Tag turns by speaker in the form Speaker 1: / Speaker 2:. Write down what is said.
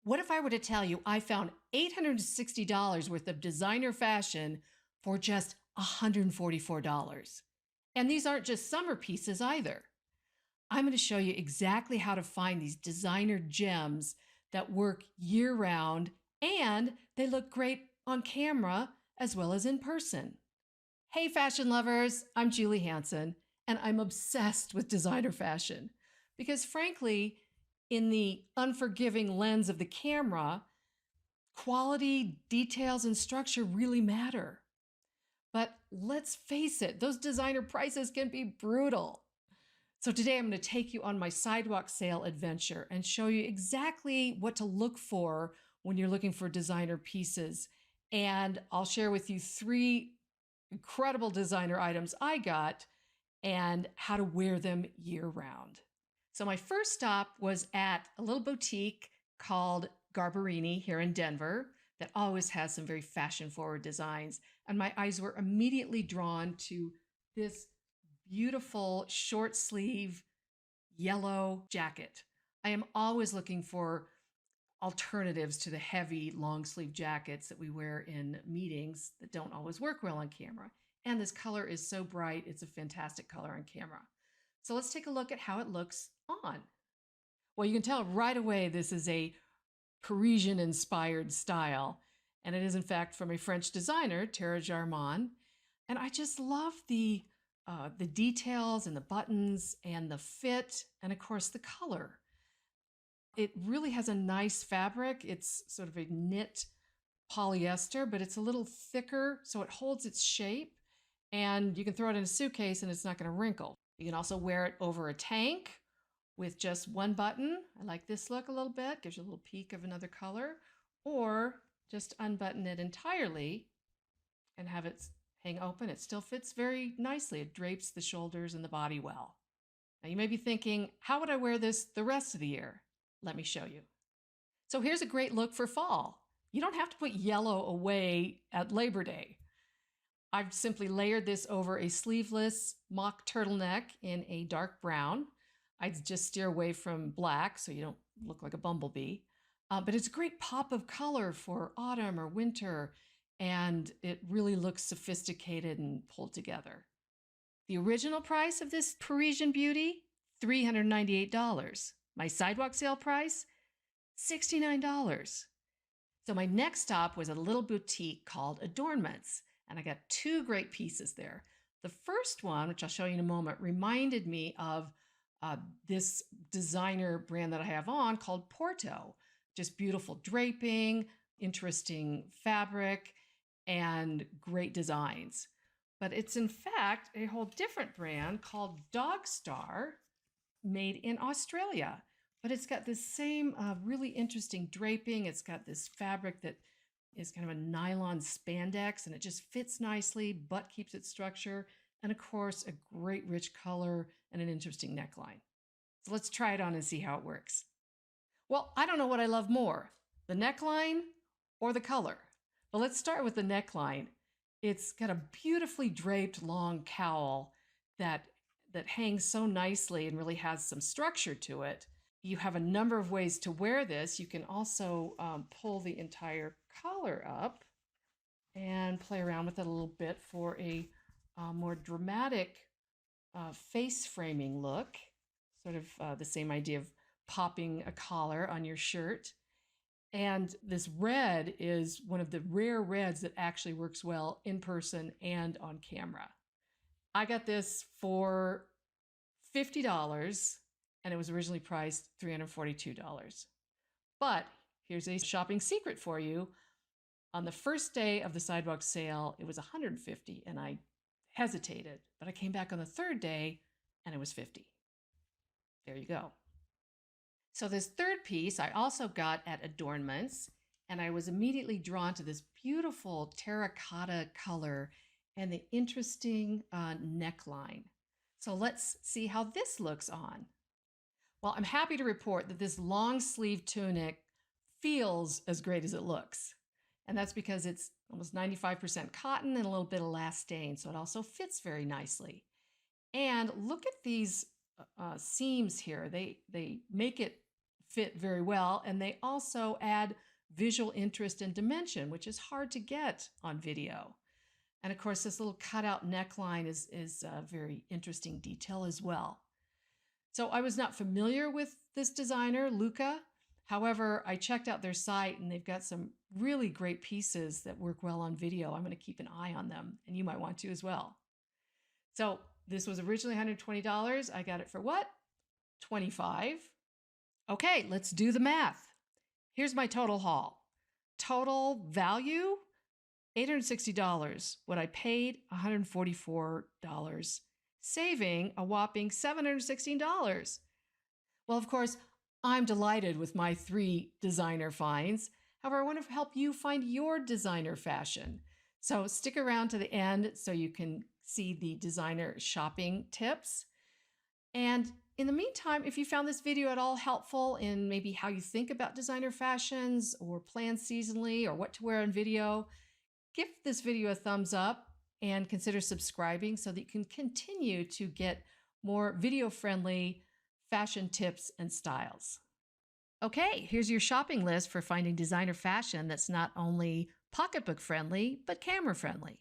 Speaker 1: What if I were to tell you I found $860 worth of designer fashion for just $144? And these aren't just summer pieces either. I'm going to show you exactly how to find these designer gems that work year round and they look great on camera as well as in person. Hey, fashion lovers, I'm Julie Hanson, and I'm obsessed with designer fashion because, frankly, in the unforgiving lens of the camera, quality, details, and structure really matter. But let's face it, those designer prices can be brutal. So today I'm going to take you on my sidewalk sale adventure and show you exactly what to look for when you're looking for designer pieces. And I'll share with you 3 incredible designer items I got and how to wear them year round. So my first stop was at a little boutique called Garbarini here in Denver that always has some very fashion forward designs. And my eyes were immediately drawn to this beautiful short sleeve yellow jacket. I am always looking for alternatives to the heavy long sleeve jackets that we wear in meetings that don't always work well on camera. And this color is so bright, it's a fantastic color on camera. So let's take a look at how it looks on. Well, you can tell right away this is a Parisian inspired style. And it is in fact from a French designer, Terracotta. And I just love the details and the buttons and the fit and of course the color. It really has a nice fabric. It's sort of a knit polyester, but it's a little thicker so it holds its shape and you can throw it in a suitcase and it's not going to wrinkle. You can also wear it over a tank with just one button. I like this look a little bit, gives you a little peek of another color, or just unbutton it entirely and have it hang open. It still fits very nicely. It drapes the shoulders and the body well. Now you may be thinking, how would I wear this the rest of the year? Let me show you. So here's a great look for fall. You don't have to put yellow away at Labor Day. I've simply layered this over a sleeveless mock turtleneck in a dark brown. I'd just steer away from black so you don't look like a bumblebee. But it's a great pop of color for autumn or winter, and it really looks sophisticated and pulled together. The original price of this Parisian beauty, $398. My sidewalk sale price, $69. So my next stop was a little boutique called Adornments, and I got 2 great pieces there. The first one, which I'll show you in a moment, reminded me of this designer brand that I have on called Porto. Just beautiful draping, interesting fabric, and great designs. But it's in fact a whole different brand called Dog Star, made in Australia. But it's got this same really interesting draping. It's got this fabric that is kind of a nylon spandex and it just fits nicely, but keeps its structure. And of course, a great rich color and an interesting neckline. So let's try it on and see how it works. Well, I don't know what I love more, the neckline or the color. But let's start with the neckline. It's got a beautifully draped long cowl that hangs so nicely and really has some structure to it. You have a number of ways to wear this. You can also pull the entire collar up and play around with it a little bit for a more dramatic face framing look. Sort of the same idea of popping a collar on your shirt. And this red is one of the rare reds that actually works well in person and on camera. I got this for $50 and it was originally priced $342. But here's a shopping secret for you. On the first day of the sidewalk sale, it was $150 and I hesitated, but I came back on the third day and it was $50. There you go. So this third piece I also got at Adornments, and I was immediately drawn to this beautiful terracotta color and the interesting neckline. So let's see how this looks on. Well, I'm happy to report that this long sleeve tunic feels as great as it looks. And that's because it's almost 95% cotton and a little bit of elastane, so it also fits very nicely. And look at these seams here. They make it fit very well. And they also add visual interest and dimension, which is hard to get on video. And of course, this little cutout neckline is a very interesting detail as well. So I was not familiar with this designer, Luca. However, I checked out their site and they've got some really great pieces that work well on video. I'm going to keep an eye on them, and you might want to as well. So this was originally $120. I got it for what? $25. Okay, let's do the math. Here's my total haul. Total value, $860. What I paid, $144, saving a whopping $716. Well, of course, I'm delighted with my 3 designer finds. However, I want to help you find your designer fashion. So stick around to the end so you can see the designer shopping tips. And in the meantime, if you found this video at all helpful in maybe how you think about designer fashions or plan seasonally or what to wear on video, give this video a thumbs up and consider subscribing so that you can continue to get more video-friendly fashion tips and styles. Okay, here's your shopping list for finding designer fashion that's not only pocketbook friendly, but camera friendly.